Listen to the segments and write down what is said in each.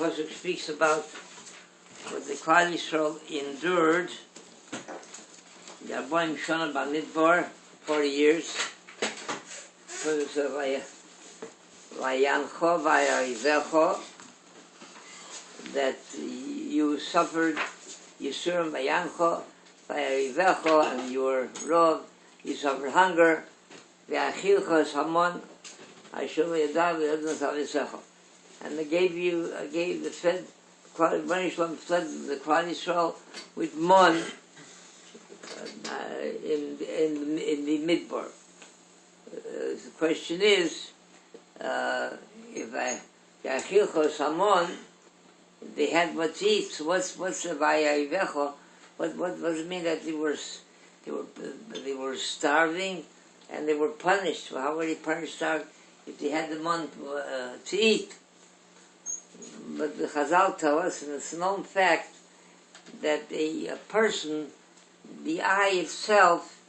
pasuk speaks about what the Klal Yisrael endured. Yarboim Shana Bamidbar, 40 years. Pasuk says, Vayancho vayarizecho, that you suffered Yisurim Vayancho vayarizecho, and you were rov, you suffered hunger. V'achilcho hamon, Hashem yadav v'yadon savisecho. And they gave the fed, Rabbi Meisels fled the Klal Yisrael with mon in the midbar. The question is, if Yachilchos Hamon, they had what to eat. So what's the Vayayivecho? What does it mean that they were starving and they were punished? Well, how were they punished, starved, if they had the mon to eat? But the Chazal tell us, and it's a known fact, that a person, the eye itself,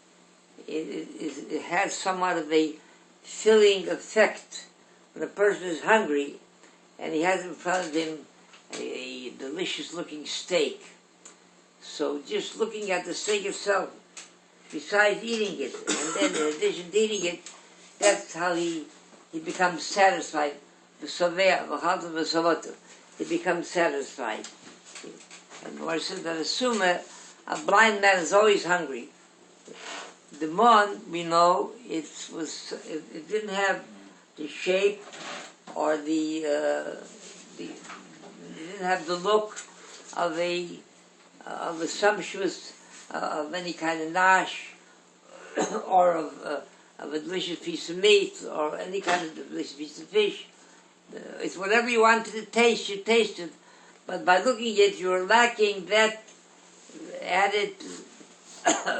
it has somewhat of a filling effect. When a person is hungry and he has in front of him a delicious looking steak, so just looking at the steak itself, besides eating it, and then in addition to eating it, that's how he becomes satisfied. He becomes satisfied. And Lord says that a blind man is always hungry. The mon, we know, it didn't have the shape or it didn't have the look of a sumptuous, of any kind of nash, or of a delicious piece of meat, or any kind of delicious piece of fish. It's whatever you wanted to taste, you tasted. But by looking at it, you're lacking that added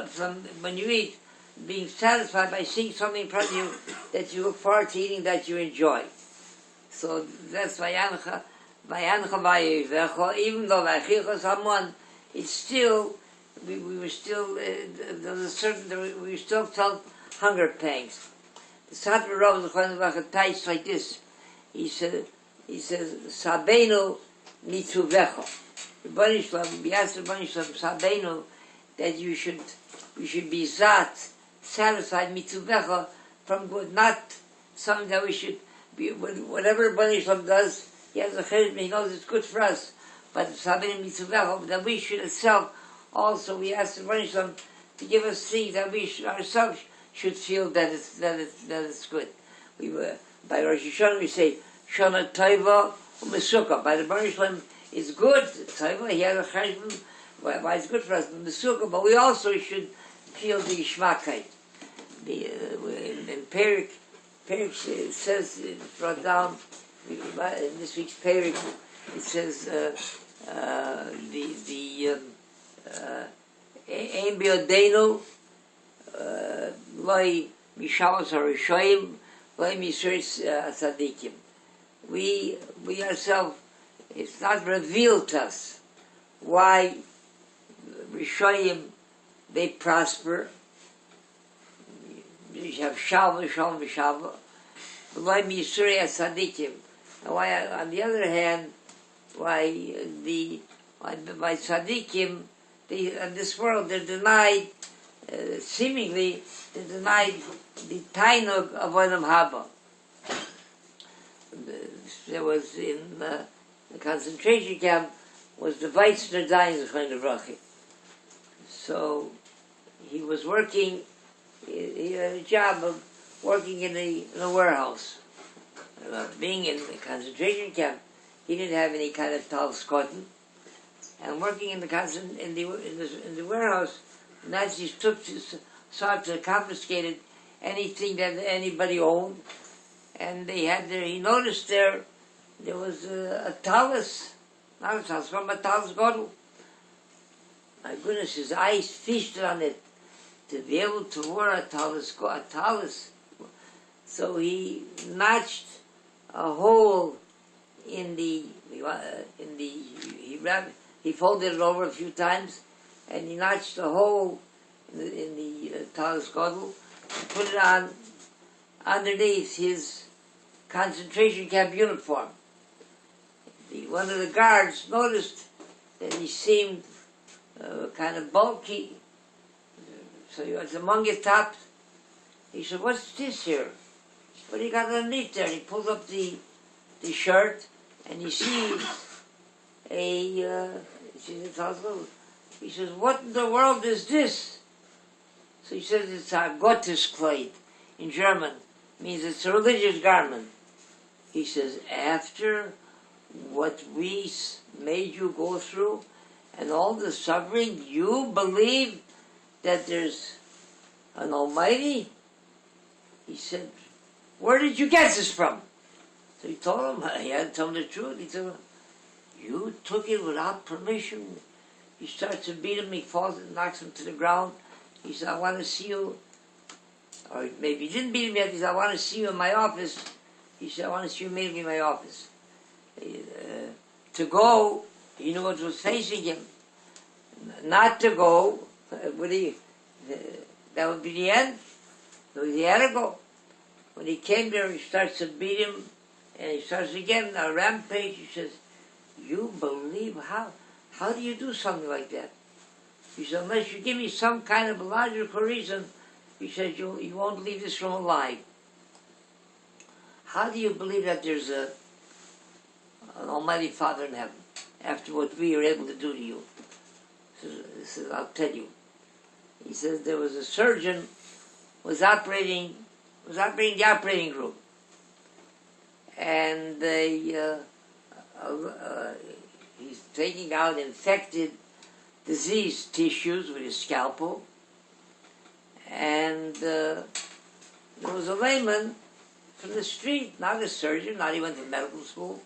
from when you eat, being satisfied by seeing something in front of you that you look forward to eating, that you enjoy. So that's Vayancha Vayevecho. Even though Vayachilchos Hamon, it's still, we were still, there was a certain, we still felt hunger pangs. The Satmar Rav Zechon Taish like this. He says, Sabeinu mitzuvecho. We asked Rabbi Meisels Sabeinu that you should be satisfied mitzuvecho from good, not something that we should be, whatever Rabbi Meisels does, he has a chesed, he knows it's good for us, but Sabeinu mitzuvecho, that we should itself also, we asked Rabbi Meisels to give us things that we ourselves should feel that it's good. We were, by Rosh Hashanah we say, Shana Tova U'Mesukkah. By the Rabbi Meisels, it's good, Tova, he has a cheshbon, why it's good for us, Mesukkah, but we also should feel the Yishmakait. In Pirkei says, it's brought down, in this week's Pirkei, it says, Ein B'Yodeinu, Loi Mishavos HaRishoyim, Loi Misuris Tzadikim. We ourselves, it's not revealed to us why Rishoyim, they prosper. You have Shalva, Shalva, Shalva. Why Misuri Tzadikim? And why, on the other hand, why Tzadikim, in this world, they're denied, seemingly, they're denied the Tainug of Olam Haba. There was in the concentration camp was the Veitzen dying. So he was working. He had a job of working in a warehouse. Being in the concentration camp, he didn't have any kind of talis cotton, and working in the warehouse, the Nazis sought to confiscated anything that anybody owned. And they had he noticed there was a talis, not a talis, but a talis godel. My goodness, his eyes feasted on it, to be able to wear a talis. So he notched a hole he folded it over a few times, and he notched a hole in the talis godel, and put it on underneath his concentration camp uniform. one of the guards noticed that he seemed kind of bulky. So he was among his tops. He said, "What's this here? What do you got underneath there?" And he pulls up the shirt, and he sees he says, "What in the world is this?" So he says, "It's a Gotteskleid." In German, means it's a religious garment. He says, "After what we made you go through and all the suffering, you believe that there's an Almighty?" He said, "Where did you get this from?" So he told him, he had to tell him the truth. He told him, "You took it without permission." He starts to beat him, he falls and knocks him to the ground. He said, "I want to see you." Or maybe he didn't beat him yet. He said, "I want to see you in my office." He said, "I want to see you immediately in my office." To go, he knew what was facing him. Not to go, that would be the end. So he had to go. When he came there, he starts to beat him, and he starts again a rampage. He says, "You believe how do you do something like that?" He said, "Unless you give me some kind of logical reason," he said, you won't leave this room alive." How do you believe that there's an Almighty Father in heaven after what we are able to do to you? He says, "I'll tell you." He says there was a surgeon was operating the operating room, and he's taking out infected, diseased tissues with his scalpel, and there was a layman from the street, not a surgeon, not even went to medical school.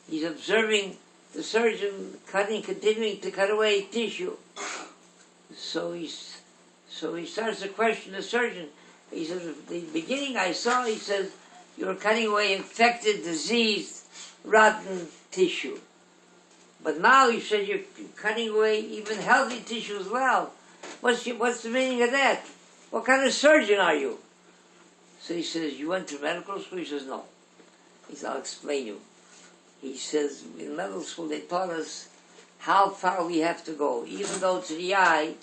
He's observing the surgeon continuing to cut away tissue. So he starts to question the surgeon. He says, "At the beginning I saw," he says, "you were cutting away infected, diseased, rotten tissue. But now," he said, "you're cutting away even healthy tissue as well. What's the meaning of that? What kind of surgeon are you?" So he says, "You went to medical school?" He says, "No." He says, "I'll explain you." He says, "In medical school they taught us how far we have to go. Even though to the eye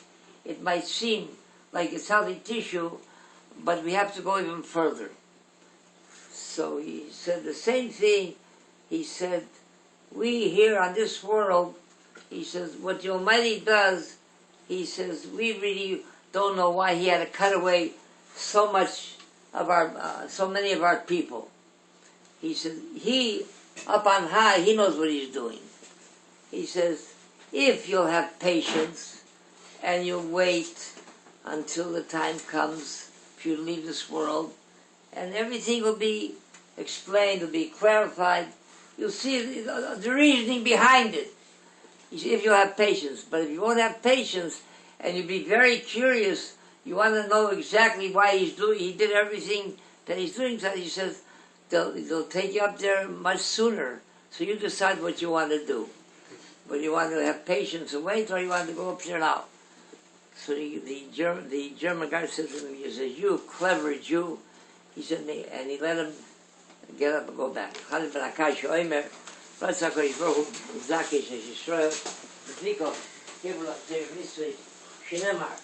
it might seem like it's healthy tissue, but we have to go even further." So he said the same thing. He said, "We here on this world," he says, "what the Almighty does," he says, "we really don't know why He had to cut away so many of our people." He says, He, up on high, He knows what He's doing. He says, "If you'll have patience and you'll wait until the time comes for you to leave this world, and everything will be explained, will be clarified, you'll see the reasoning behind it." He said, "If you have patience. But if you won't have patience and you'll be very curious, you want to know exactly why he did everything that he's doing," so he says, they'll take you up there much sooner. So you decide what you want to do. Whether you want to have patience and wait, or you want to go up there now. So the German guy says to him, he says, "You clever Jew." He said, and he let him get up and go back. שנאמר